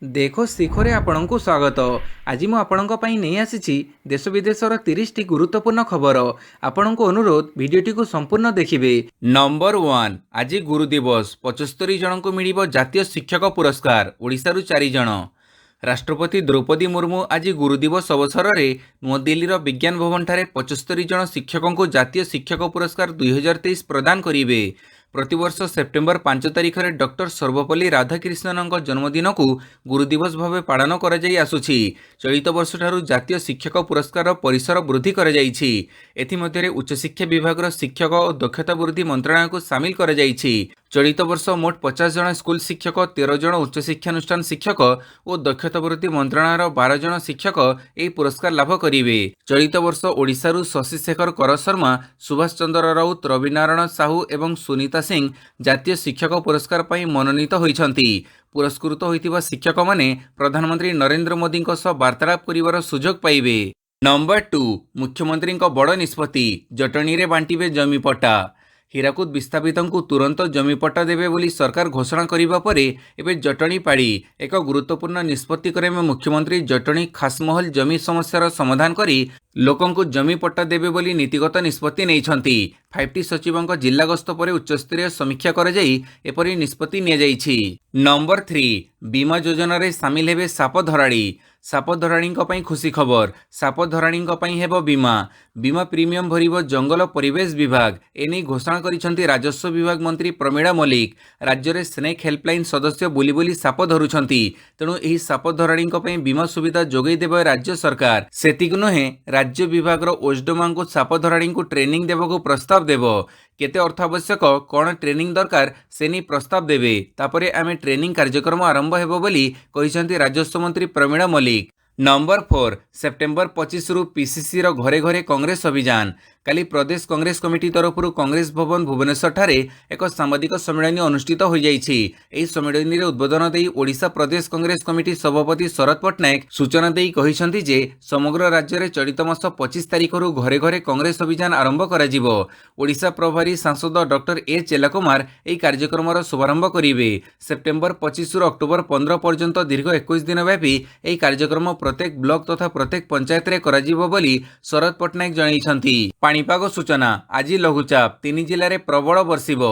देखो ଶିଖରେ ଆପଣଙ୍କୁ ସ୍ୱାଗତ। ଆଜି ମୁଁ ଆପଣଙ୍କ ପାଇଁ ନେଇ ଆସିଛି ଦେଶ ବିଦେଶର 30ଟି ଗୁରୁତ୍ୱପୂର୍ଣ୍ଣ ଖବର। ଆପଣଙ୍କୁ ଅନୁରୋଧ ଭିଡ଼ିଓଟିକୁ ସମ୍ପୂର୍ଣ୍ଣ ଦେଖିବେ। ନମ୍ବର 1, ଆଜି ଗୁରୁ ଦିବସ। 75 ଜଣଙ୍କୁ ମିଳିବ ଜାତୀୟ ଶିକ୍ଷକ ପୁରସ୍କାର। ଓଡ଼ିଶାରୁ 4 ଜଣ। ରାଷ୍ଟ୍ରପତି ଦ୍ରୌପଦୀ ମୁର୍ମୁ ଆଜି ଗୁରୁ ଦିବସ ଅବସରରେ ନୂଆଦିଲ୍ଲୀର ବିଜ୍ଞାନ ଭବନଠାରେ 75 ଜଣ ଶିକ୍ଷକଙ୍କୁ ଜାତୀୟ ଶିକ୍ଷକ ପୁରସ୍କାର 2023 ପ୍ରଦାନ କରିବେ। ପ୍ରତିବର୍ଷ ସେପ୍ଟେମ୍ବର 5 ତାରିଖରେ ଡକ୍ଟର ସର୍ବପଲ୍ଲୀ ରାଧାକ୍ରିଷ୍ଣନଙ୍କ ଜନ୍ମଦିନକୁ ଗୁରୁ ଦିବସ ଭାବେ ପାଳନ କରାଯାଇ ଆସୁଛି। ଚଳିତ ବର୍ଷଠାରୁ ଜାତୀୟ ଶିକ୍ଷକ ପୁରସ୍କାରର ପରିସର ବୃଦ୍ଧି କରାଯାଇଛି। ଏଥିମଧ୍ୟରେ ଉଚ୍ଚଶିକ୍ଷା ବିଭାଗର ଶିକ୍ଷକ ଓ ଦକ୍ଷତା ବୃଦ୍ଧି ମନ୍ତ୍ରଣାଳୟକୁ ସାମିଲ କରାଯାଇଛି। ଚଳିତ ବର୍ଷ ମୋଟ 50 ଜଣ ସ୍କୁଲ ଶିକ୍ଷକ, 13 ଜଣ ଉଚ୍ଚଶିକ୍ଷାନୁଷ୍ଠାନ ଶିକ୍ଷକ ଓ ଦକ୍ଷତା ବୃଦ୍ଧି ମନ୍ତ୍ରଣାଳୟର 12 ଜଣ ଶିକ୍ଷକ ଏହି ପୁରସ୍କାର ଲାଭ କରିବେ। ଚଳିତ ବର୍ଷ ଓଡ଼ିଶାରୁ ଶଶି ଶେଖର କରଶର୍ମା, ସୁଭାଷ ଚନ୍ଦ୍ର ରାଉତ, ରବି ନାରାୟଣ ସାହୁ ଏବଂ ସୁନିତା ସିଂ ଜାତୀୟ ଶିକ୍ଷକ ପୁରସ୍କାର ପାଇଁ ମନୋନୀତ ହୋଇଛନ୍ତି। ପୁରସ୍କୃତ ହୋଇଥିବା ଶିକ୍ଷକମାନେ ପ୍ରଧାନମନ୍ତ୍ରୀ ନରେନ୍ଦ୍ର ମୋଦିଙ୍କ ସହ ବାର୍ତ୍ତାଳାପ କରିବାର ସୁଯୋଗ ପାଇବେ। ନମ୍ବର 2, ମୁଖ୍ୟମନ୍ତ୍ରୀଙ୍କ ବଡ଼ ନିଷ୍ପତ୍ତି। ଜଟଣୀରେ ବାଣ୍ଟିବେ ଜମିପଟ୍ଟା। ହୀରାକୁଦ ବିସ୍ଥାପିତଙ୍କୁ ତୁରନ୍ତ ଜମିପଟ୍ଟା ଦେବେ ବୋଲି ସରକାର ଘୋଷଣା କରିବା ପରେ ଏବେ ଜଟଣୀ ପାଳି। ଏକ ଗୁରୁତ୍ୱପୂର୍ଣ୍ଣ ନିଷ୍ପତ୍ତି କ୍ରମେ ମୁଖ୍ୟମନ୍ତ୍ରୀ ଜଟଣୀ ଖାସମହଲ ଜମି ସମସ୍ୟାର ସମାଧାନ କରି ଲୋକଙ୍କୁ ଜମିପଟ୍ଟା ଦେବେ ବୋଲି ନୀତିଗତ ନିଷ୍ପତ୍ତି ନେଇଛନ୍ତି। 5ଟି ସଚିବଙ୍କ ଜିଲ୍ଲା ଗସ୍ତ ପରେ ଉଚ୍ଚସ୍ତରୀୟ ସମୀକ୍ଷା କରାଯାଇ ଏପରି ନିଷ୍ପତ୍ତି ନିଆଯାଇଛି। ନମ୍ବର 3, ବୀମା ଯୋଜନାରେ ସାମିଲ ହେବେ ସାପ ଧରାଳି। ସାପ ଧରାଳିଙ୍କ ପାଇଁ ଖୁସି ଖବର। ସାପ ଧରାଳିଙ୍କ ପାଇଁ ହେବ ବୀମା। ବୀମା ପ୍ରିମିୟମ ଭରିବ ଜଙ୍ଗଲ ପରିବେଶ ବିଭାଗ। ଏନେଇ ଘୋଷଣା କରିଛନ୍ତି ରାଜସ୍ୱ ବିଭାଗ ମନ୍ତ୍ରୀ ପ୍ରମିଳା ମଲ୍ଲିକ। ରାଜ୍ୟରେ ସ୍ନେକ୍ ହେଲ୍ପଲାଇନ୍ ସଦସ୍ୟ ବୁଲି ବୁଲି ସାପ ଧରୁଛନ୍ତି। ତେଣୁ ଏହି ସାପ ଧରାଳିଙ୍କ ପାଇଁ ବୀମା ସୁବିଧା ଯୋଗାଇ ଦେବେ ରାଜ୍ୟ ସରକାର। ସେତିକି ନୁହେଁ, ରାଜ୍ୟ ବିଭାଗର ଓସ୍ଡମାଙ୍କୁ ସାପ ଧରାଳିଙ୍କୁ ଟ୍ରେନିଂ ଦେବାକୁ ପ୍ରସ୍ତାବ ଦେବ। କେତେ ଅର୍ଥ ଆବଶ୍ୟକ, କ'ଣ ଟ୍ରେନିଂ ଦରକାର ସେ ନେଇ ପ୍ରସ୍ତାବ ଦେବେ। ତାପରେ ଆମେ ଟ୍ରେନିଂ କାର୍ଯ୍ୟକ୍ରମ ଆରମ୍ଭ ହେବ ବୋଲି କହିଛନ୍ତି ରାଜସ୍ୱ ମନ୍ତ୍ରୀ ପ୍ରମିଳା ମଲ୍ଲିକ। ନମ୍ବର 4, ସେପ୍ଟେମ୍ବର 25ରୁ ପିସିସିର ଘରେ ଘରେ କଂଗ୍ରେସ ଅଭିଯାନ। କାଲି ପ୍ରଦେଶ କଂଗ୍ରେସ କମିଟି ତରଫରୁ କଂଗ୍ରେସ ଭବନ ଭୁବନେଶ୍ୱରଠାରେ ଏକ ସାମ୍ବାଦିକ ସମ୍ମିଳନୀ ଅନୁଷ୍ଠିତ ହୋଇଯାଇଛି। ଏହି ସମ୍ମିଳନୀରେ ଉଦ୍ବୋଧନ ଦେଇ ଓଡ଼ିଶା ପ୍ରଦେଶ କଂଗ୍ରେସ କମିଟି ସଭାପତି ଶରଦ ପଟ୍ଟନାୟକ ସୂଚନା ଦେଇ କହିଛନ୍ତି ଯେ ସମଗ୍ର ରାଜ୍ୟରେ ଚଳିତ ମାସ 25 ତାରିଖରୁ ଘରେ ଘରେ କଂଗ୍ରେସ ଅଭିଯାନ ଆରମ୍ଭ କରାଯିବ। ଓଡ଼ିଶା ପ୍ରଭାରୀ ସାଂସଦ ଡକ୍ଟର ଏ ଚେଲାକୁମାର ଏହି କାର୍ଯ୍ୟକ୍ରମର ଶୁଭାରମ୍ଭ କରିବେ। ସେପ୍ଟେମ୍ବର 25ରୁ ଅକ୍ଟୋବର 15 ପର୍ଯ୍ୟନ୍ତ ଦୀର୍ଘ 21 ଦିନ ବ୍ୟାପୀ ଏହି କାର୍ଯ୍ୟକ୍ରମ ପ୍ରତ୍ୟେକ ବ୍ଲକ ତଥା ପ୍ରତ୍ୟେକ ପଞ୍ଚାୟତରେ କରାଯିବ ବୋଲି ଶରଦ ପଟ୍ଟନାୟକ ଜଣାଇଛନ୍ତି। ପାଣିପାଗ ସୂଚନା। ଆଜି ଲଘୁଚାପ 3 ଜିଲ୍ଲାରେ ପ୍ରବଳ ବର୍ଷିବ।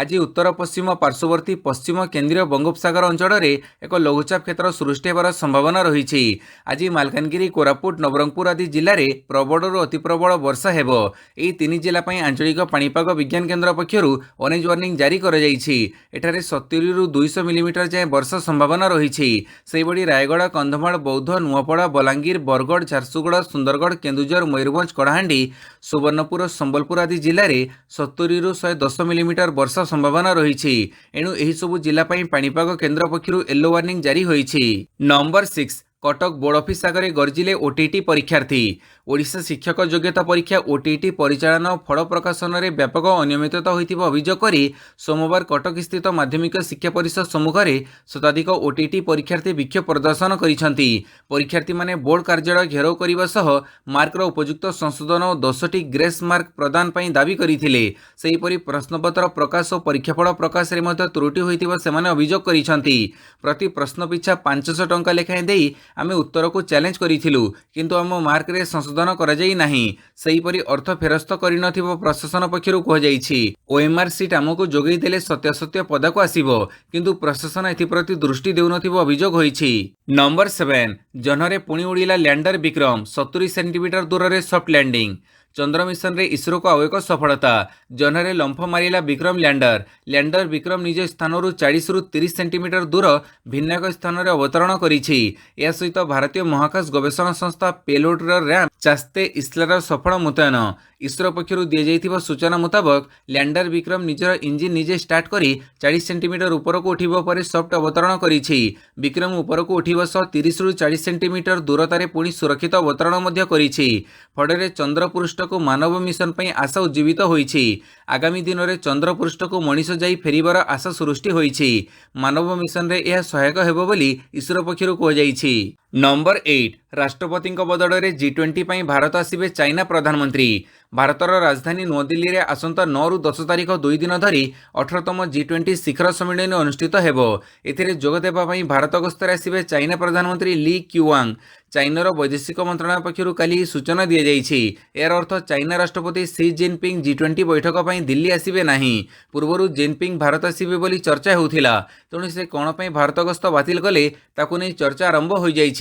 ଆଜି ଉତ୍ତର ପଶ୍ଚିମ ପାର୍ଶ୍ୱବର୍ତ୍ତୀ ପଶ୍ଚିମ କେନ୍ଦ୍ରୀୟ ବଙ୍ଗୋପସାଗର ଅଞ୍ଚଳରେ ଏକ ଲଘୁଚାପ କ୍ଷେତ୍ର ସୃଷ୍ଟି ହେବାର ସମ୍ଭାବନା ରହିଛି। ଆଜି ମାଲକାନଗିରି, କୋରାପୁଟ, ନବରଙ୍ଗପୁର ଆଦି ଜିଲ୍ଲାରେ ପ୍ରବଳରୁ ଅତି ପ୍ରବଳ ବର୍ଷା ହେବ। ଏହି 3 ଜିଲ୍ଲା ପାଇଁ ଆଞ୍ଚଳିକ ପାଣିପାଗ ବିଜ୍ଞାନ କେନ୍ଦ୍ର ପକ୍ଷରୁ ଅରେଞ୍ଜ ୱାର୍ଣ୍ଣିଂ ଜାରି କରାଯାଇଛି। ଏଠାରେ 70ରୁ 200 ମିଲିମିଟର ଯାଏଁ ବର୍ଷା ସମ୍ଭାବନା ରହିଛି। ସେହିଭଳି ରାୟଗଡ଼ା, କନ୍ଧମାଳ, ବୌଦ୍ଧ, ନୂଆପଡ଼ା, ବଲାଙ୍ଗୀର, ବରଗଡ଼, ଝାରସୁଗୁଡ଼ା, ସୁନ୍ଦରଗଡ଼, କେନ୍ଦୁଝର, ମୟୂରଭଞ୍ଜ, କଳାହାଣ୍ଡି, ସୁବର୍ଣ୍ଣପୁର, ସମ୍ବଲପୁର ଆଦି ଜିଲ୍ଲାରେ 70ରୁ 110 ମିଲିମିଟର ବର୍ଷା ସମ୍ଭାବନା ରହିଛି। ଏଣୁ ଏହିସବୁ ଜିଲ୍ଲା ପାଇଁ ପାଣିପାଗ କେନ୍ଦ୍ର ପକ୍ଷରୁ ୟେଲୋ ୱାର୍ଣ୍ଣିଂ ଜାରି ହୋଇଛି। ନମ୍ବର 6, କଟକ ବୋର୍ଡ ଅଫିସ୍ ଆଗରେ ଗର୍ଜିଲେ ଓଟିଇଟି ପରୀକ୍ଷାର୍ଥୀ। ଓଡ଼ିଶା ଶିକ୍ଷକ ଯୋଗ୍ୟତା ପରୀକ୍ଷା ଓଟିଇଟି ପରିଚାଳନା ଓ ଫଳ ପ୍ରକାଶନରେ ବ୍ୟାପକ ଅନିୟମିତତା ହୋଇଥିବା ଅଭିଯୋଗ କରି ସୋମବାର କଟକସ୍ଥିତ ମାଧ୍ୟମିକ ଶିକ୍ଷା ପରିଷଦ ସମ୍ମୁଖରେ ଶତାଧିକ ଓଟିଇଟି ପରୀକ୍ଷାର୍ଥୀ ବିକ୍ଷୋଭ ପ୍ରଦର୍ଶନ କରିଛନ୍ତି। ପରୀକ୍ଷାର୍ଥୀମାନେ ବୋର୍ଡ କାର୍ଯ୍ୟାଳୟ ଘେରାଉ କରିବା ସହ ମାର୍କର ଉପଯୁକ୍ତ ସଂଶୋଧନ ଓ 10ଟି ଗ୍ରେସ୍ ମାର୍କ ପ୍ରଦାନ ପାଇଁ ଦାବି କରିଥିଲେ। ସେହିପରି ପ୍ରଶ୍ନପତ୍ର ପ୍ରକାଶ ଓ ପରୀକ୍ଷାଫଳ ପ୍ରକାଶରେ ମଧ୍ୟ ତ୍ରୁଟି ହୋଇଥିବା ସେମାନେ ଅଭିଯୋଗ କରିଛନ୍ତି। ପ୍ରତି ପ୍ରଶ୍ନ ପିଛା 500 ଟଙ୍କା ଲେଖାଏଁ ଦେଇ ଆମେ ଉତ୍ତରକୁ ଚ୍ୟାଲେଞ୍ଜ କରିଥିଲୁ, କିନ୍ତୁ ଆମ ମାର୍କରେ ସଂଶୋଧନ କରାଯାଇ ନାହିଁ। ସେହିପରି ଅର୍ଥ ଫେରସ୍ତ କରିନଥିବା ପ୍ରଶାସନ ପକ୍ଷରୁ କୁହାଯାଇଛି। ଓଏମ୍ଆର୍ ସିଟ୍ ଆମକୁ ଯୋଗାଇ ଦେଲେ ସତ୍ୟାସତ୍ୟ ପଦାକୁ ଆସିବ, କିନ୍ତୁ ପ୍ରଶାସନ ଏଥିପ୍ରତି ଦୃଷ୍ଟି ଦେଉନଥିବା ଅଭିଯୋଗ ହୋଇଛି। ନମ୍ବର 7, ଜହ୍ନରେ ପୁଣି ଉଡ଼ିଲା ଲ୍ୟାଣ୍ଡର ବିକ୍ରମ। 70 ସେଣ୍ଟିମିଟର ଦୂରରେ ସଫ୍ଟ ଲ୍ୟାଣ୍ଡିଂ। ଚନ୍ଦ୍ର ମିଶନରେ ଇସ୍ରୋକୁ ଆଉ ଏକ ସଫଳତା। ଜହ୍ନରେ ଲମ୍ଫ ମାରିଲା ବିକ୍ରମ ଲ୍ୟାଣ୍ଡର। ଲ୍ୟାଣ୍ଡର ବିକ୍ରମ ନିଜ ସ୍ଥାନରୁ 40ରୁ 30 ସେଣ୍ଟିମିଟର ଦୂର ଭିନ୍ନ ଏକ ସ୍ଥାନରେ ଅବତରଣ କରିଛି। ଏହା ସହିତ ଭାରତୀୟ ମହାକାଶ ଗବେଷଣା ସଂସ୍ଥା ପେଲୋଡର ର୍ୟାମ୍ପ ଚାସ୍ତେ ଇସ୍ଲାର ସଫଳ ମୁତୟନ। ଇସ୍ରୋ ପକ୍ଷରୁ ଦିଆଯାଇଥିବା ସୂଚନା ମୁତାବକ ଲ୍ୟାଣ୍ଡର ବିକ୍ରମ ନିଜର ଇଞ୍ଜିନ୍ ନିଜେ ଷ୍ଟାର୍ଟ କରି 40 ସେଣ୍ଟିମିଟର ଉପରକୁ ଉଠିବା ପରେ ସଫ୍ଟ ଅବତରଣ କରିଛି। ବିକ୍ରମ ଉପରକୁ ଉଠିବା ସହ 30ରୁ 40 ସେଣ୍ଟିମିଟର ଦୂରତାରେ ପୁଣି ସୁରକ୍ଷିତ ଅବତରଣ ମଧ୍ୟ କରିଛି। ଫଳରେ ଚନ୍ଦ୍ର ପୃଷ୍ଠ पृष्ठ को मानव मिशन पर आशा उज्जीवित होइछि। आगामी दिन में चंद्र पृष्ठ को मनीष जाई फेरिबार आशा सृष्टि होइछि। मानव मिशन रे यह सहायक हेबो बोली इसरो पक्षरु कुहाଯାଇଛି। नंबर 8 राष्ट्रपति बदल में G20 ପାଇଁ भारत आसिबे चाइना प्रधानमंत्री। भारतर राजधानी नुआदिल्ली रे आसंता 9 रु 10 तारिख 2 दिन धरी 18तम G20 शिखर सम्मेलन अनुष्ठित हेबो। एथिरे जोग देबा ପାଇଁ भारत गस्तर आसिबे चाइना प्रधानमंत्री ली क्युआंग। चाइनार वैदेशिक मंत्रालय पक्षरु काली सूचना दिया जाइछि। यार अर्थ चाइना राष्ट्रपति सी जिनपिंग G20 बैठक ପାଇଁ दिल्ली आसिबे नाही। पूर्वरु जिनपिंग भारत आसिबे बोली चर्चा होउथिला, तेणु से कोन ପାଇଁ भारत गस्त बातिल कले ताकु नै चर्चा आरंभ होई जाइछि।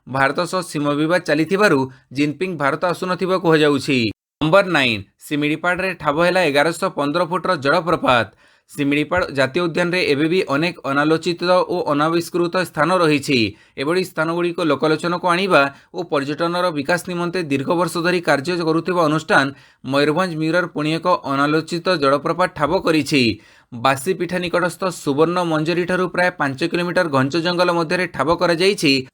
भारत सह सीमा विवाद चलिथिबारु जिनपिंग भारत आसुनथिबा कह जाउछि। नंबर 9 सिमिडीपाड़ रे ठाब हैला 1115 फुटर जलप्रपात। सिमिडीपाड़ जातीय उद्यान रे एबे भी अनेक अनालोचित और अनाविष्कृत स्थान रही। एभली स्थान गुड़िक लोकलोचन को आनिबा और पर्यटनर विकास निमंते दीर्घ वर्ष धरी कार्य करुथिबा अनुष्ठान मयूरभंज मिरर पुणी एक अनालोचित जलप्रपात ठाब करिछि। बासीपिठा निकटस्थ सुवर्ण मंजरी ठारू प्राय 5 किलोमीटर घंच जंगल मध्य ठाब कर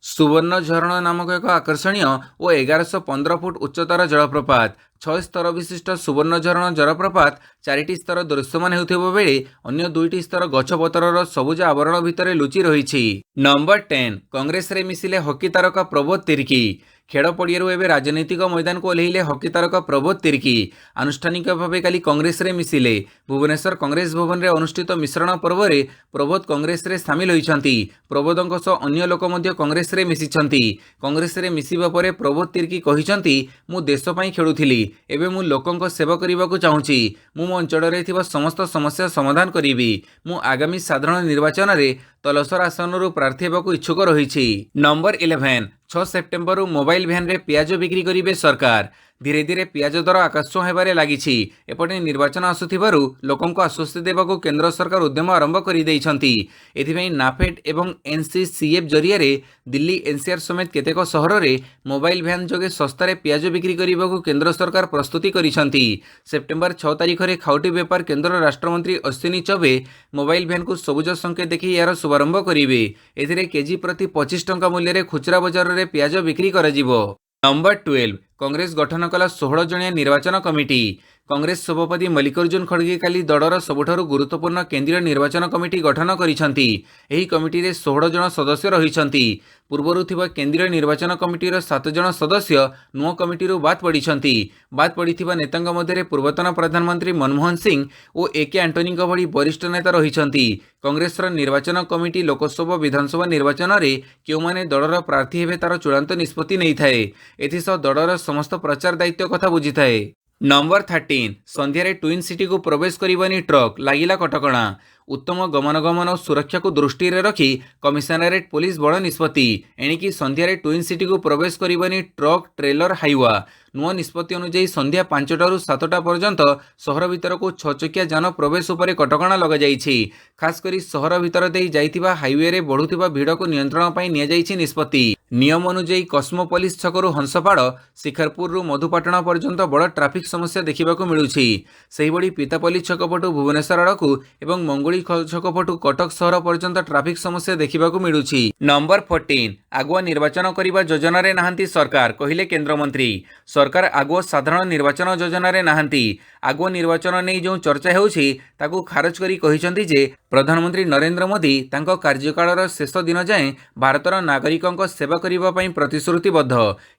सुवर्ण झरण नामक एक आकर्षणीय और 1115 फुट उच्चतार जलप्रपात। 6 स्तर विशिष्ट सुवर्ण झरण जलप्रपात 4टी स्तर दृश्यमान हेउथिबा बेले अन्य 2टी स्तर गछपतर सबुज आवरण भितर लुचि रही। नंबर 10 कांग्रेस रे मिसिले हॉकी तारका प्रबोध तिर्की। खेल पड़ियारू एवं राजनैतिक मैदान को ओह्लैले हॉकी तारका प्रबोध तिर्की। आनुष्ठानिक भाव काली कांग्रेस रे मिसिले। भुवनेश्वर कांग्रेस भवन रे अनुष्ठित मिश्रण पर्व रे प्रबोध कांग्रेस रे सामिल होइछंती। प्रबोधଙ୍କ सह अन्य लोक मध्य कांग्रेस रे मिसिछंती। कांग्रेस रे मिसिबा परे प्रबोध तिर्की कहिछंती, मु देश पई खेलुथिली, एबे मु लोकଙ୍କ सेवा करिबाकू चाहूछि। मु मो अंचल रे थिबा समस्त समस्या समाधान करिबी। मु आगामी साधारण निर्वाचन रे तलसर आसनरू प्रार्थी हेबाकू इच्छुक रहिछि। नंबर 11 6 सेप्टेम्बर मोबाइल भ्यान रे पियाज बिक्री करिबे सरकार। धीरे धीरे पियाज दर आकाश हेबारे लागिछि। एपटे निर्वाचन आसुथिबारु लोकंको आश्वस्ति देबाकू केंद्र सरकार उद्यम आरंभ करि दैछंती। एथिपई नाफेड एवं एनसीसीएफ जरिया रे दिल्ली एनसीआर समेत केतेक सहर रे मोबाइल भ्यान जोगे सस्तारे पियाज बिक्री करिबाकू केंद्र सरकार प्रस्तुति करिसंती। सेप्टेम्बर 6 तारिख रे खाउटी व्यापार केंद्र राष्ट्रमंत्री अश्विनी चौबे मोबाइल भ्यान को सबुज संकेत देखि यार शुभारंभ करिवे। एथिरे केजी प्रति 25 टंका मूल्य रे खुचरा बाजार रे पियाज बिक्री कराजिबो। नंबर 12 कांग्रेस गठन कला 16 जणिया निर्वाचन कमिटी। कांग्रेस सभापति मल्लिकार्जुन खड़गे काली दलर सबुठारु गुरुत्वपूर्ण केंद्रीय निर्वाचन कमिटी गठन करिसंती। एही कमिटी रे 16 जण सदस्य रहिसंती। पूर्वरु थिबा केंद्रीय निर्वाचन कमिटीर 7 जण सदस्य नुआ कमिटीरु बात पड़िसंती। बात पड़िथिबा नेतांग मध्यरे पूर्वतन प्रधानमंत्री मनमोहन सिंह और एके एंटोनींग भली वरिष्ठ नेता रहिसंती। कांग्रेसर निर्वाचन कमिटी लोकसभा विधानसभा निर्वाचन रे केउमाने दलर प्रार्थी हेबे तार चूड़ांत निष्पत्ति नै थाए। एथिसह दलर समस्त प्रचार दायित्व कथा बुझी थाए। नंबर 13 संध्यारे ट्विन सिटी को प्रवेश करिबनी ट्रक लागिला कटकणा। उत्तम गमनागमन और सुरक्षा को दृष्टि रे रखी कमिशनरेट पुलिस बड़ निष्पत्ति। एणिकी संध्यारे ट्विन सिटी को प्रवेश करिबनी ट्रक ट्रेलर हाइवा। नुआ निष्पत्ति अनुଯାयी संध्या 5टारू 7टा पर्यंत सहर भितर को 6 चकिया जान प्रवेश उपरे कटकणा लगा जाइछि। खास करी सहर भितर देई जाइथिबा हाईवे रे बढ़ुथिबा भीड़ को नियंत्रण पई निया जाइछि निष्पत्ति। नियम अनुଯାयी कस्मोपोलिस छकरू हंसपाड़ शिखरपुर मधुपाटना पर्यंत बड़ ट्राफिक समस्या देखा मिलुछि। सेहिबड़ी पितापल्ली छकपटू भुवनेश्वर आड़कू एवं मंगुड़ी छकपटू कटक सहर पर्यंत ट्राफिक समस्या देखा मिलुछि। नंबर 14 आगुआ निर्वाचन करिबा योजना रे नाहंती सरकार कहिले केंद्रमंत्री। सरकार आगुआ साधारण निर्वाचन योजना रे नाहंती। आगुआ निर्वाचन नै जो चर्चा हेउछि ताकू खारज करी कहिसंती जे प्रधानमंत्री नरेंद्र मोदी तांको कार्यकालर शेष दिन जाए भारतर नागरिकों सेवा करिबा पई प्रतिश्रुतिबद्ध।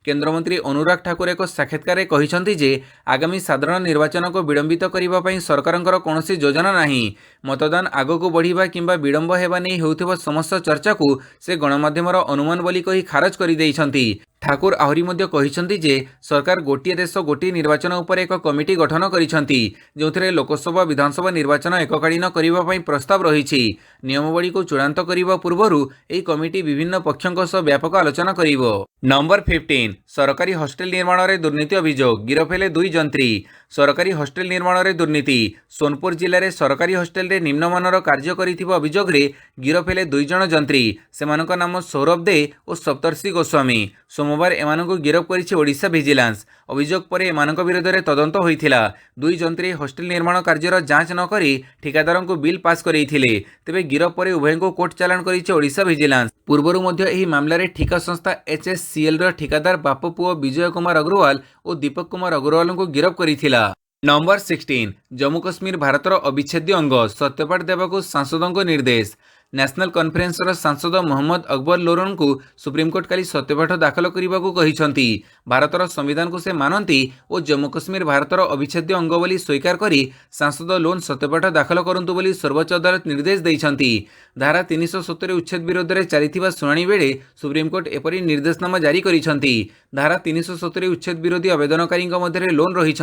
केंद्रमंत्री अनुराग ठाकुर एक साक्षात्कार कहिसंती जे आगामी साधारण निर्वाचन को विलंबित करिबा पई सरकारंकर कोनोसी योजना नाही। मतदान आगको बढ़िबा किंबा विलंब हेबा नै हेउथिबा समस्त चर्चा को से गणमाध्यमर अनुमान बोली कहि खारज करि दैछंती। ठाकुर आहरी मध्य कहिसंती जे सरकार गोटिए देश गोटिए निर्वाचन उपर एक कमिटी गठन करिसंती, जोथिरे लोकसभा विधानसभा निर्वाचन एककालीन करिबा पई प्रस्ताव रहिछि। नियमावली को चूड़ांत करिबा पूर्वरु एही कमिटी विभिन्न पक्षों सह व्यापक आलोचना करिवो। नंबर 15 सरकारी हॉस्टेल निर्माण रे दुर्नीति अभियोग गिरफ हेले 2 जंत्री। सरकारी हॉस्टेल निर्माण में दुर्नीति। सोनपुर जिले में सरकारी हॉस्टेल रे निम्नमानर कार्य करिथिबा अभियोग रे गिरफ हेले 2 जण जंत्री। सेमानक नाम सौरभ दे और सप्तर्षि गोस्वामी। सोमवार एमानकु गिरफ करिछि ओडिशा विजिलेंस। अभियोग पर एमानक विरोध में तदंत होइथिला। 2 जंत्री हॉस्टेल निर्माण कार्यर जांच न करी ठिकादारंकु बिल पास करैथिले। तेबे गिरफ पर उभयंकु कोर्ट चालान करिछि ओडिशा विजिलेंस। पूर्वरु मध्य एही मामला रे ठिका संस्था HSCL रो ठिकादार बाप पुओ विजय कुमार अग्रवाल और दीपक कुमार अग्रवाल को गिरफ करिथिला। नंबर 16 जम्मू कश्मीर भारतर अविच्छेद्य अंग सत्यपाठ देवाकू सांसदों को निर्देश। नेशनल कॉन्फ्रेंस सांसद मोहम्मद अकबर लोरन को सुप्रीमकोर्ट काली सत्यपाठ दाखल करने को कहिसंती। भारतर संविधान को से मानती और जम्मू कश्मीर भारतर अविच्छेद्य अंग बोली स्वीकार करी सांसद लोन सत्यपाठ दाखल करंतु बोली सर्वोच्च अदालत निर्देश दैछंती। धारा 370 उच्छेद विरोध में चली शुणाणी बेले सुप्रीमकोर्ट एपरी निर्देशनामा जारी करिसंती। धारा 370 उच्छेद विरोधी आवेदनकारी मध्य लोन रही।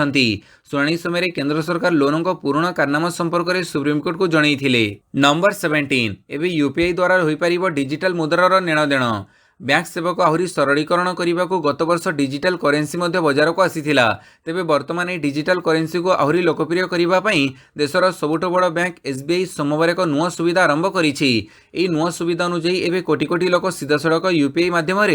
शुणाणी समय केंद्र सरकार लोन पुराणा कारनामा संपर्क में सुप्रीमकोर्ट को जनईथिले। नंबर 17 एबे यूपीआई द्वारा हो पारिबो डिजिटल मुद्रार नेणदेण। बैंक सेवा को आहरी सरलीकरण करने को गत वर्ष डिजिटल करेन्सी बजार को आसीथिला। तेबे वर्तमान ए डिजिटल करेन्सी को आहरी लोकप्रिय करने देशर सबुठ बड़ बैंक SBI सोमवार एक नुआ सुविधा आरंभ करिछि। एही नुआ सुविधा अनुसार एबे कोटी कोटी लोक सीधासड़क यूपीआई माध्यम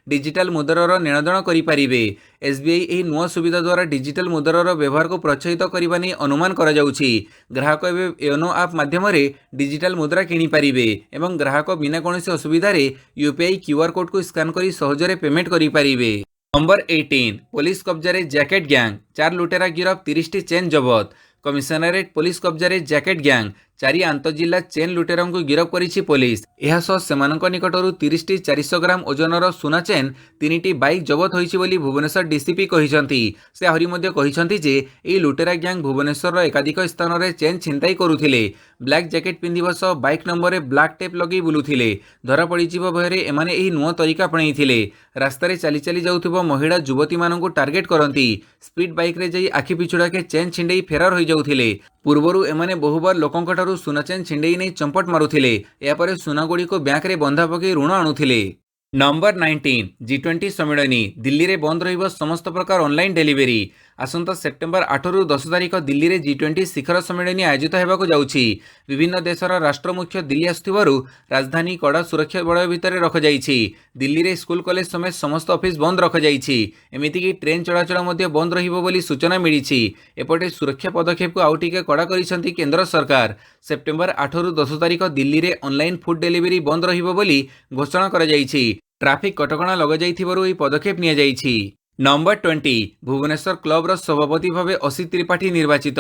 डिजिटल मुद्रार नेणदेण करिपारिबे। SBI एही नुआ सुविधा द्वारा डिजिटल मुद्रार व्यवहार को प्रोत्साहित करबा नै अनुमान करा जाउछि। ग्राहक एबे योनो ऐप माध्यम डिजिटल मुद्रा किनि पारिबे एवं ग्राहक बिना कोनोसी असुविधा रे यूपीआई QR कोड को स्कैन करी सहजरे पेमेंट करि पारिबे। नंबर 18 पुलिस कब्जारे जैकेट गैंग 4 लुटेरा गिरफ 30 टी चेन जबत। कमिशनरेट पुलिस कब्जारे जैकेट गैंग 4 आंतजिल्ला चेन लुटेरा को गिरफ करिछि पुलिस। एहा सह सेमानक निकटरू 30 टी 400 ग्राम ओजनर सुना चेन 3 टी बाइक जबत होइछि बोली भुवनेश्वर डीसीपी कहिसंती। से आहरी मध्य कहिसंती जे एही लुटेरा गैंग भुवनेश्वर एकाधिक स्थान रे चेन छिनताई करुथिले। ब्लैक जैकेट पिंधिबा सह बाइक नंबर रे ब्लैक टेप लगे बुलुथिले। धरा पड़िजिबो भୟରେ एमाने एही नुआ तरीका अपनाइथिले। रास्ता रे चली चली जाउथिबो महिला युवती माननकु टार्गेट करंती। स्पीड बाइक रे जाई आखि पिछुड़ा के चेन छिंडेई फेरार होई जाउथिले। पूर्वरु एमाने बहुबार लोकंकठारु सुना चेन छिंडेई नै चंपट मारुथिले। या परे सुना गुडी को बैंक रे बंधा पकई ऋण आणुथिले। नंबर 19 G20 सम्मेलनी दिल्ली रे बंद रहिबो समस्त प्रकार ऑनलाइन डेलीवरी। आसंता सेप्टेम्बर 8 रु 10 तारिख दिल्ली रे G20 शिखर सम्मेलनी आयोजित हेबाकु जाउछि। विभिन्न देशर राष्ट्र मुख्य दिल्ली आसुथिबारु राजधानी कड़ा सुरक्षा बलय भितर रख जाइछि। दिल्ली रे स्कूल कॉलेज समेत समस्त ऑफिस बंद रख जाइछि। एमिति कि ट्रेन चलाचल मध्ये बंद रहिबो बोली सूचना मिलिछि। एपटे सुरक्षा पदक्षेप को आउटिके कड़ा करिसंती केंद्र सरकार। सेप्टेम्बर 8 रु 10 तारिख दिल्ली रे ऑनलाइन फूड डेलीवरी बंद रहिबो बोली घोषणा करा जाइछि। ट्राफिक कटकणा लग जाइथिबारु एही पदक्षेप निया जाइछि। नंबर 20 भुवनेश्वर क्लब सभापति भाव असित त्रिपाठी निर्वाचित।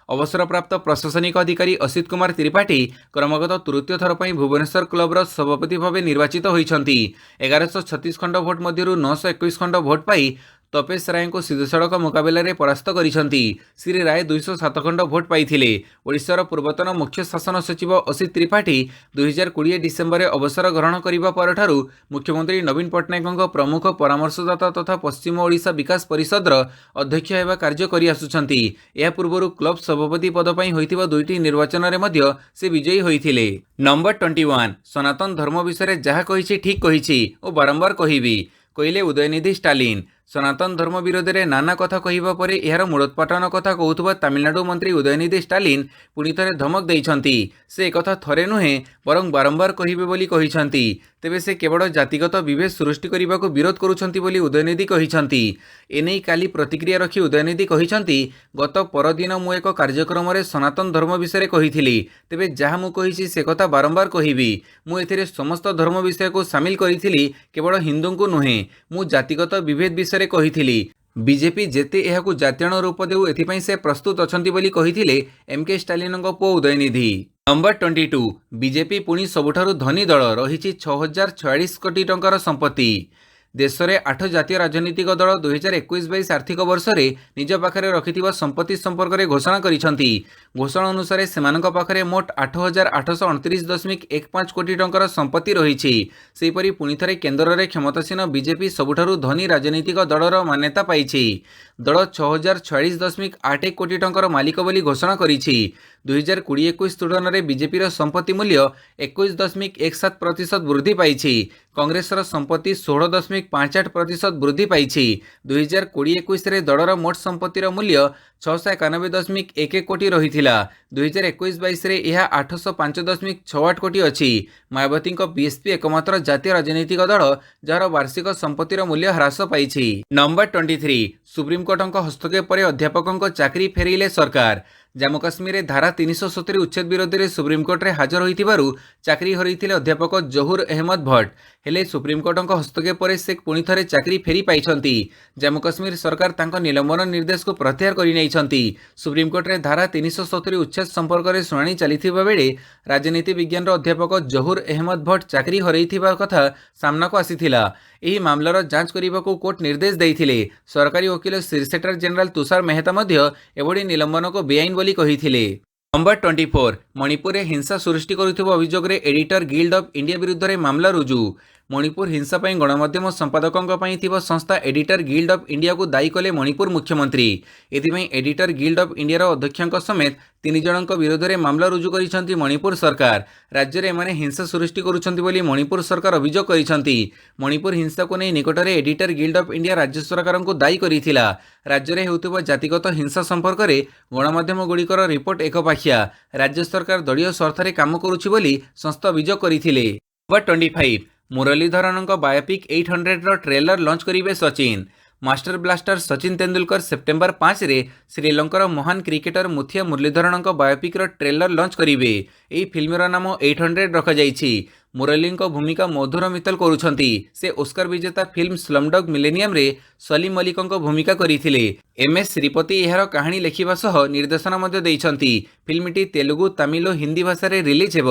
अवसरप्राप्त प्रशासनिक अधिकारी असित कुमार त्रिपाठी क्रमगत तृतीय थर पर भुवनेश्वर क्लब सभापति भाव निर्वाचित होइछंती। 1136 खंड भोट मध्यरु 921 खंड भोट पाई तपेश राय को सीधासड़क मुकाबला रे परास्त करिसंती। श्री राय 207 खंड भोट पाइथिले। ओडिशार पूर्वतन मुख्य शासन सचिव असित त्रिपाठी 2020 डिसेम्बर अवसर ग्रहण करिबा परठारु मुख्यमंत्री नवीन पट्टनायक प्रमुख परामर्शदाता तथा पश्चिम ओडिशा विकास परिषद अध्यक्ष हेबा कार्य करि आसुछंती। या पूर्वरु क्लब सभापति पद पई होइतिबा दुईटी निर्वाचन रे मध्य से विजयी होइथिले। नंबर 21 सनातन धर्म विषय जहाँ कहिछि ठीक कहिछि ओ बारंबार कहिबी कहले उदयनिधि स्टालिन। सनातन धर्म विरोध में नाना कथा कहवा पर यार मूलोत्पाटन कथा कहूथुबा तमिलनाडु मंत्री उदयनिधि स्टालिन पुणी थे धमक देइछंती। से कथा थरे नुहे बरं बारंबार कहिबे बोली कहिछंती। तेबे से केवल जातिगत विभेद सृष्टि करने को विरोध करुछंती बोली उदयनिधि कहिछंती। एने काली प्रतिक्रिया रखी उदयनिधि कहिछंती गत परदिन मु एक कार्यक्रम रे सनातन धर्म विषय कहिथिली। तेबे जहाँ मु कहिछि से कथा बारंबार कहिबी। मु एथिरे समस्त धर्म विषय को सामिल करिथिली केवल हिंदू को नुहे। मु जातिगत विभेद विषय कहिथिली। बीजेपी जेते एहाकु जातीय रूप देउ एथिपई से प्रस्तुत अछंती बोली कहिथिले MK स्टालिन पो उदयनिधि। नंबर 22 बीजेपी पुणी सबुठारु धनी दल रहिछि 6046 कोटी टंकार संपत्ति। देश में 8 जातीय राजनीतिक दल 2021-22 आर्थिक वर्ष में निज पाखरे रखिथिबा संपत्ति संपर्क में घोषणा करिसंती। घोषणा अनुसार सेमानक पाखरे मोट 8829.15 कोटी टंकार संपत्ति रहिछि। सेहिपरि पुणी थरे केंद्र में क्षमतासीन बीजेपी सबुठारु धनी राजनीतिक दलर मान्यता पाइछि। दल 6046.81 कोटी टंकार मालिक बोली घोषणा करिछि। 2020-21 तुलन में बीजेपी संपत्ति मूल्य 21.17% वृद्धि पाइछि। କଂଗ୍ରେସର ସମ୍ପତ୍ତି 16.58% ବୃଦ୍ଧି ପାଇଛି। 2020-21ରେ ଦଳର ମୋଟ ସମ୍ପତ୍ତିର ମୂଲ୍ୟ 691.11 କୋଟି ରହିଥିଲା। 2021-22ରେ ଏହା 805.68 କୋଟି ଅଛି। ମାୟାବତୀଙ୍କ ବିଏସ୍ପି एकमात्र ଜାତୀୟ ରାଜନୈତିକ ଦଳ ଯାହାର ବାର୍ଷିକ ସମ୍ପତ୍ତିର ମୂଲ୍ୟ ହ୍ରାସ ପାଇଛି। ନମ୍ବର 23 ସୁପ୍ରିମକୋର୍ଟଙ୍କ ହସ୍ତକ୍ଷେପ ପରେ ଅଧ୍ୟାପକଙ୍କ ଚାକିରି ଫେରାଇଲେ ସରକାର। ଜାମ୍ମୁ କାଶ୍ମୀରରେ ଧାରା 370 ଉଚ୍ଛେଦ ବିରୋଧରେ ସୁପ୍ରିମକୋର୍ଟରେ ହାଜର ହୋଇଥିବାରୁ ଚାକିରି ହରାଇଥିଲେ ଅଧ୍ୟାପକ ଜହୁର ଅହମଦ ଭଟ୍ଟ। ହେଲେ ସୁପ୍ରିମକୋର୍ଟଙ୍କ ହସ୍ତକ୍ଷେପ ପରେ ସେ ପୁଣି ଥରେ ଚାକିରି ଫେରି ପାଇଛନ୍ତି। ଜାମ୍ମୁ କାଶ୍ମୀର ସରକାର ତାଙ୍କ ନିଲମ୍ବନ ନିର୍ଦ୍ଦେଶକୁ ପ୍ରତ୍ୟାହାର କରିନେଇଛନ୍ତି। ସୁପ୍ରିମକୋର୍ଟରେ ଧାରା 370 ଉଚ୍ଛେଦ ସମ୍ପର୍କରେ ଶୁଣାଣି ଚାଲିଥିବା ବେଳେ ରାଜନୀତି ବିଜ୍ଞାନର ଅଧ୍ୟାପକ ଜହୁର ଅହମଦ ଭଟ୍ଟ ଚାକିରି ହରାଇଥିବା କଥା ସାମ୍ନାକୁ ଆସିଥିଲା। ଏହି ମାମଲାର ଯାଞ୍ଚ କରିବାକୁ କୋର୍ଟ ନିର୍ଦ୍ଦେଶ ଦେଇଥିଲେ। ସରକାରୀ ଓକିଲ ସଲିସିଟର ଜେନେରାଲ ତୁଷାର ମେହତା ମଧ୍ୟ ଏଭଳି ନିଲମ୍ବନକୁ ବେଆଇନ ବୋଲି କହିଥିଲେ। ନମ୍ବର 24 ମଣିପୁରରେ ହିଂସା ସୃଷ୍ଟି କରୁଥିବା ଅଭିଯୋଗରେ ଏଡିଟର ଗିଲ୍ଡ ଅଫ୍ ଇଣ୍ଡିଆ ବିରୁଦ୍ଧରେ ମାମଲା ରୁଜୁ। ମଣିପୁର ହିଂସା ପାଇଁ ଗଣମାଧ୍ୟମ ସମ୍ପାଦକଙ୍କ ପାଇଁ ଥିବା ସଂସ୍ଥା ଏଡିଟର ଗିଲ୍ଡ ଅଫ୍ ଇଣ୍ଡିଆକୁ ଦାୟୀ କଲେ ମଣିପୁର ମୁଖ୍ୟମନ୍ତ୍ରୀ। ଏଥିପାଇଁ ଏଡିଟର ଗିଲ୍ଡ ଅଫ୍ ଇଣ୍ଡିଆର ଅଧ୍ୟକ୍ଷଙ୍କ ସମେତ 3 ଜଣଙ୍କ ବିରୋଧରେ ମାମଲା ରୁଜୁ କରିଛନ୍ତି ମଣିପୁର ସରକାର। ରାଜ୍ୟରେ ଏମାନେ ହିଂସା ସୃଷ୍ଟି କରୁଛନ୍ତି ବୋଲି ମଣିପୁର ସରକାର ଅଭିଯୋଗ କରିଛନ୍ତି। ମଣିପୁର ହିଂସାକୁ ନେଇ ନିକଟରେ ଏଡିଟର ଗିଲ୍ଡ ଅଫ୍ ଇଣ୍ଡିଆ ରାଜ୍ୟ ସରକାରଙ୍କୁ ଦାୟୀ କରିଥିଲା। ରାଜ୍ୟରେ ହେଉଥିବା ଜାତିଗତ ହିଂସା ସମ୍ପର୍କରେ ଗଣମାଧ୍ୟମଗୁଡ଼ିକର ରିପୋର୍ଟ ଏକପାଖିଆ। ରାଜ୍ୟ ସରକାର ଦଳୀୟ ସ୍ୱାର୍ଥରେ କାମ କରୁଛି ବୋଲି ସଂସ୍ଥା ଅଭିଯୋଗ କରିଥିଲେ। ନମ୍ବର 25 ମୁରଲୀଧରନଙ୍କ ବାୟୋପିକ୍ 800ର ଟ୍ରେଲର ଲଞ୍ଚ କରିବେ Sachin. Master blaster Sachin Tendulkar September 5ରେ ଶ୍ରୀଲଙ୍କାର ମହାନ କ୍ରିକେଟର ମୁଥିଆ ମୁରଲୀଧରନଙ୍କ ବାୟୋପିକ୍ର ଟ୍ରେଲର ଲଞ୍ଚ କରିବେ। ଏହି ଫିଲ୍ମର ନାମ 800 ରଖାଯାଇଛି। ମୁରଲୀଙ୍କ ଭୂମିକା ମଧୁର ମିତ୍ତଲ କରୁଛନ୍ତି। ସେ ଓସ୍କାର ବିଜେତା ଫିଲ୍ମ ସ୍ଲମଡଗ୍ ମିଲେନିୟମରେ ସଲିମ ଅଲିଙ୍କ ଭୂମିକା କରିଥିଲେ। MS ଶ୍ରୀପତି ଏହାର କାହାଣୀ ଲେଖିବା ସହ ନିର୍ଦ୍ଦେଶନା ମଧ୍ୟ ଦେଇଛନ୍ତି। ଫିଲ୍ମଟି ତେଲୁଗୁ, ତାମିଲ ଓ ହିନ୍ଦୀ ଭାଷାରେ ରିଲିଜ୍ ହେବ।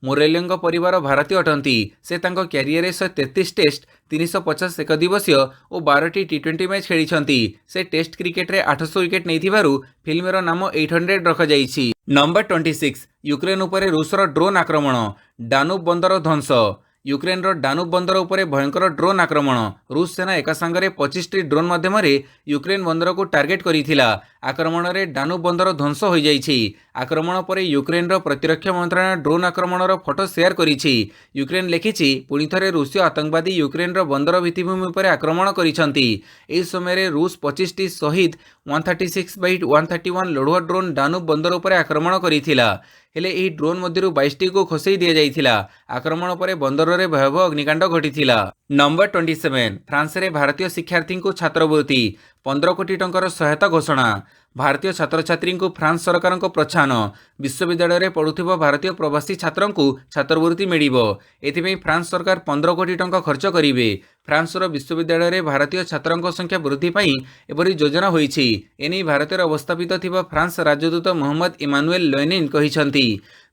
ମୁରଲୀଙ୍କ ପରିବାର ଭାରତୀୟ ଅଟନ୍ତି। ସେ ତାଙ୍କ କ୍ୟାରିୟରରେ 133 ଟେଷ୍ଟ, 350 ଏକଦିବସୀୟ ଓ 12ଟି T20 ମ୍ୟାଚ୍ ଖେଳିଛନ୍ତି। ସେ ଟେଷ୍ଟ କ୍ରିକେଟରେ 800 ୱିକେଟ୍ ନେଇଥିବାରୁ ଫିଲ୍ମର ନାମ 800 ରଖାଯାଇଛି। ନମ୍ବର 26 ୟୁକ୍ରେନ ଉପରେ ରୁଷର ଡ୍ରୋନ୍ ଆକ୍ରମଣ, ଡାନୁବ ବନ୍ଦର ଧ୍ୱଂସ। ୟୁକ୍ରେନର ଡାନୁବ ବନ୍ଦର ଉପରେ ଭୟଙ୍କର ଡ୍ରୋନ୍ ଆକ୍ରମଣ। ରୁଷ ସେନା ଏକା ସାଙ୍ଗରେ 25ଟି ଡ୍ରୋନ୍ ମାଧ୍ୟମରେ ୟୁକ୍ରେନ ବନ୍ଦରକୁ ଟାର୍ଗେଟ କରିଥିଲା। ଆକ୍ରମଣରେ ଡାନୁବ ବନ୍ଦର ଧ୍ୱଂସ ହୋଇଯାଇଛି। ଆକ୍ରମଣ ପରେ ୟୁକ୍ରେନର ପ୍ରତିରକ୍ଷା ମନ୍ତ୍ରଣାଳୟ ଡ୍ରୋନ୍ ଆକ୍ରମଣର ଫଟୋ ସେୟାର କରିଛି। ୟୁକ୍ରେନ ଲେଖିଛି, ପୁଣି ଥରେ ରୁଷୀୟ ଆତଙ୍କବାଦୀ ୟୁକ୍ରେନର ବନ୍ଦର ଭିତ୍ତିଭୂମି ଉପରେ ଆକ୍ରମଣ କରିଛନ୍ତି। ଏହି ସମୟରେ ରୁଷ 25ଟି ଶହୀଦ 136x131 ଲଢୁଆ ଡ୍ରୋନ୍ ଡାନୁବ ବନ୍ଦର ଉପରେ ଆକ୍ରମଣ କରିଥିଲା। ହେଲେ ଏହି ଡ୍ରୋନ୍ ମଧ୍ୟରୁ 22ଟିକୁ ଖସାଇ ଦିଆଯାଇଥିଲା। ଆକ୍ରମଣ ପରେ ବନ୍ଦରରେ ଭୟାବହ ଅଗ୍ନିକାଣ୍ଡ ଘଟିଥିଲା। ନମ୍ବର 27 ଫ୍ରାନ୍ସରେ ଭାରତୀୟ ଶିକ୍ଷାର୍ଥୀଙ୍କୁ ଛାତ୍ରବୃତ୍ତି, 15 କୋଟି ଟଙ୍କାର ସହାୟତା ଘୋଷଣା। ଭାରତୀୟ ଛାତ୍ରଛାତ୍ରୀଙ୍କୁ ଫ୍ରାନ୍ସ ସରକାରଙ୍କ ପ୍ରୋତ୍ସାହନ। ବିଶ୍ୱବିଦ୍ୟାଳୟରେ ପଢ଼ୁଥିବା ଭାରତୀୟ ପ୍ରବାସୀ ଛାତ୍ରଙ୍କୁ ଛାତ୍ରବୃତ୍ତି ମିଳିବ। ଏଥିପାଇଁ ଫ୍ରାନ୍ସ ସରକାର 15 କୋଟି ଟଙ୍କା ଖର୍ଚ୍ଚ କରିବେ। ଫ୍ରାନ୍ସର ବିଶ୍ୱବିଦ୍ୟାଳୟରେ ଭାରତୀୟ ଛାତ୍ରଙ୍କ ସଂଖ୍ୟା ବୃଦ୍ଧି ପାଇଁ ଏପରି ଯୋଜନା ହୋଇଛି। ଏନେଇ ଭାରତରେ ଅବସ୍ଥାପିତ ଥିବା ଫ୍ରାନ୍ସ ରାଜଦୂତ ମହମ୍ମଦ ଇମାନୁଏଲ ଲେନିନ୍ କହିଛନ୍ତି।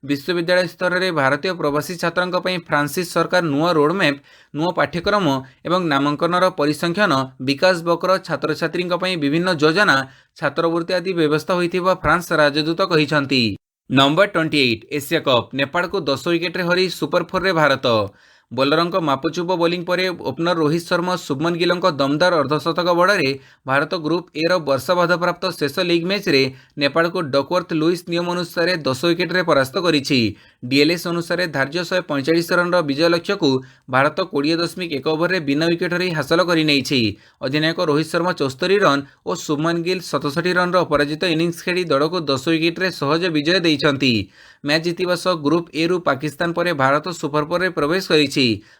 ବିଶ୍ୱବିଦ୍ୟାଳୟ ସ୍ତରରେ ଭାରତୀୟ ପ୍ରବାସୀ ଛାତ୍ରଙ୍କ ପାଇଁ ଫ୍ରାନ୍ସିସ୍ ସରକାର ନୂଆ ରୋଡମ୍ୟାପ୍, ନୂଆ ପାଠ୍ୟକ୍ରମ ଏବଂ ନାମାଙ୍କନର ପରିସଂଖ୍ୟାନ ବିକାଶ ବକ୍ର ଛାତ୍ରଛାତ୍ରୀଙ୍କ ପାଇଁ ବିଭିନ୍ନ ଯୋଜନା, ଛାତ୍ରବୃତ୍ତି ଆଦି ବ୍ୟବସ୍ଥା ହୋଇଥିବା ଫ୍ରାନ୍ସ ରାଜଦୂତ କହିଛନ୍ତି। ନମ୍ବର 28 ଏସିଆ କପ୍, ନେପାଳକୁ 10 ୱିକେଟରେ ହରାଇ ସୁପର 4ରେ ଭାରତ। ବୋଲରଙ୍କ ମାପଚୁପ ବୋଲିଂ ପରେ ଓପନର ରୋହିତ ଶର୍ମା ଓ ଶୁଭମନ ଗିଲଙ୍କ ଦମଦାର ଅର୍ଦ୍ଧଶତକ ବଳରେ ଭାରତ ଗ୍ରୁପ୍ ଏର ବର୍ଷା ବାଧାପ୍ରାପ୍ତ ଶେଷ ଲିଗ୍ ମ୍ୟାଚ୍ରେ ନେପାଳକୁ ଡକୱର୍ଥ ଲୁଇସ୍ ନିୟମ ଅନୁସାରେ 10 ୱିକେଟରେ ପରାସ୍ତ କରିଛି। DLS ଅନୁସାରେ ଧାର୍ଯ୍ୟ 145 ରନ୍ର ବିଜୟ ଲକ୍ଷ୍ୟକୁ ଭାରତ 20.1 ଓଭରରେ ବିନା ୱିକେଟ୍ ହରାଇ ହାସଲ କରିନେଇଛି। ଅଧିନାୟକ ରୋହିତ ଶର୍ମା 74 ରନ୍ ଓ ଶୁଭମନ ଗିଲ୍ 67 ରନ୍ର ଅପରାଜିତ ଇନିଂସ ଖେଳି ଦଳକୁ 10 ୱିକେଟରେ ସହଜ ବିଜୟ ଦେଇଛନ୍ତି। ମ୍ୟାଚ୍ ଜିତିବା ସହ ଗ୍ରୁପ୍ ଏରୁ ପାକିସ୍ତାନ ପରେ ଭାରତ ସୁପର 4ରେ ପ୍ରବେଶ କରିଛି।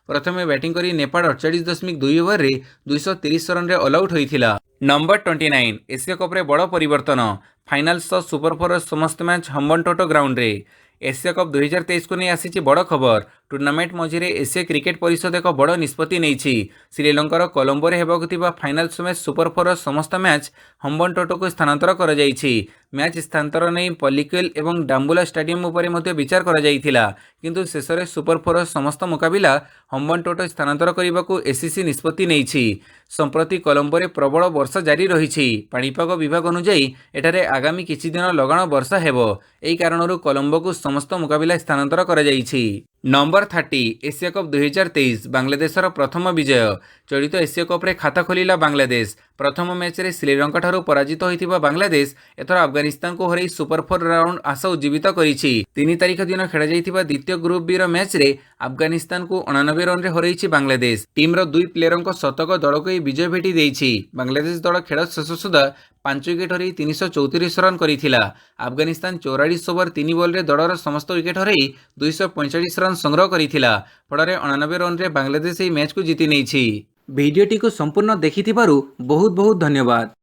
ପ୍ରଥମେ ବ୍ୟାଟିଂ କରି ନେପାଳ 48.2 ଓଭରରେ 230 ରନ୍ରେ ଅଲଆଉଟ୍ ହୋଇଥିଲା। ନମ୍ବର 29 ଏସିଆ କପ୍ରେ ବଡ଼ ପରିବର୍ତ୍ତନ, ଫାଇନାଲ ସହ ସୁପର 4ର ସମସ୍ତ ମ୍ୟାଚ୍ ହମ୍ବନଟୋଟୋ ଗ୍ରାଉଣ୍ଡରେ। ଏସିଆ କପ୍ 2023କୁ ନେଇ ଆସିଛି ବଡ଼ ଖବର। ଟୁର୍ଣ୍ଣାମେଣ୍ଟ ମଝିରେ ଏସିଆ କ୍ରିକେଟ ପରିଷଦ ଏକ ବଡ଼ ନିଷ୍ପତ୍ତି ନେଇଛି। ଶ୍ରୀଲଙ୍କାର କଲମ୍ବୋରେ ହେବାକୁ ଥିବା ଫାଇନାଲ ସମେତ ସୁପର 4ର ସମସ୍ତ ମ୍ୟାଚ୍ ହମ୍ବନଟୋଟୋକୁ ସ୍ଥାନାନ୍ତର କରାଯାଇଛି। ମ୍ୟାଚ୍ ସ୍ଥାନାନ୍ତର ନେଇ ପଲ୍ଲିକଲ ଏବଂ ଡାମ୍ବୁଲା ଷ୍ଟାଡିୟମ ଉପରେ ମଧ୍ୟ ବିଚାର କରାଯାଇଥିଲା, କିନ୍ତୁ ଶେଷରେ ସୁପର 4ର ସମସ୍ତ ମୁକାବିଲା ହମ୍ବନଟୋଟୋ ସ୍ଥାନାନ୍ତର କରିବାକୁ SCC ନିଷ୍ପତ୍ତି ନେଇଛି। ସମ୍ପ୍ରତି କଲମ୍ବୋରେ ପ୍ରବଳ ବର୍ଷା ଜାରି ରହିଛି। ପାଣିପାଗ ବିଭାଗ ଅନୁଯାୟୀ ଏଠାରେ ଆଗାମୀ କିଛି ଦିନ ଲଗାଣ ବର୍ଷା ହେବ। ଏହି କାରଣରୁ କଲମ୍ବୋକୁ ସମସ୍ତ ମୁକାବିଲା ସ୍ଥାନାନ୍ତର କରାଯାଇଛି। ନମ୍ବର 30 ଏସିଆ କପ୍ 2023 ବାଂଲାଦେଶର ପ୍ରଥମ ବିଜୟ। ଚଳିତ ଏସିଆ କପ୍ରେ ଖାତା ଖୋଲିଲା ବାଂଲାଦେଶ। ପ୍ରଥମ ମ୍ୟାଚ୍ରେ ଶ୍ରୀଲଙ୍କାଠାରୁ ପରାଜିତ ହୋଇଥିବା ବାଂଲାଦେଶ ଏଥର ଆଫଗାନିସ୍ତାନକୁ ହରାଇ ସୁପର 4 ରାଉଣ୍ଡ ଆଶା ଉଜ୍ଜୀବିତ କରିଛି। 3 ତାରିଖ ଦିନ ଖେଳାଯାଇଥିବା ଦ୍ୱିତୀୟ ଗ୍ରୁପ୍ ବିର ମ୍ୟାଚ୍ରେ ଆଫଗାନିସ୍ତାନ को 89 रन रे हरैछि बांग्लादेश। टीम रो दुई प्लेयरଙ୍କ शतक दल को विजय भेटी देइछि। बांग्लादेश दल खेल शेष सुधा 5 विकेट हरई 334 रन करिथिला। अफगानिस्तान 44 ओवर 3 बॉल रे दलर समस्त विकेट हरई 245 रन संग्रह करिथिला। फଳରେ 89 रन रे बांग्लादेश এই मैच को जीति नेछि। भिडियोटी को संपूर्ण देखिथिबारु बहुत बहुत धन्यवाद।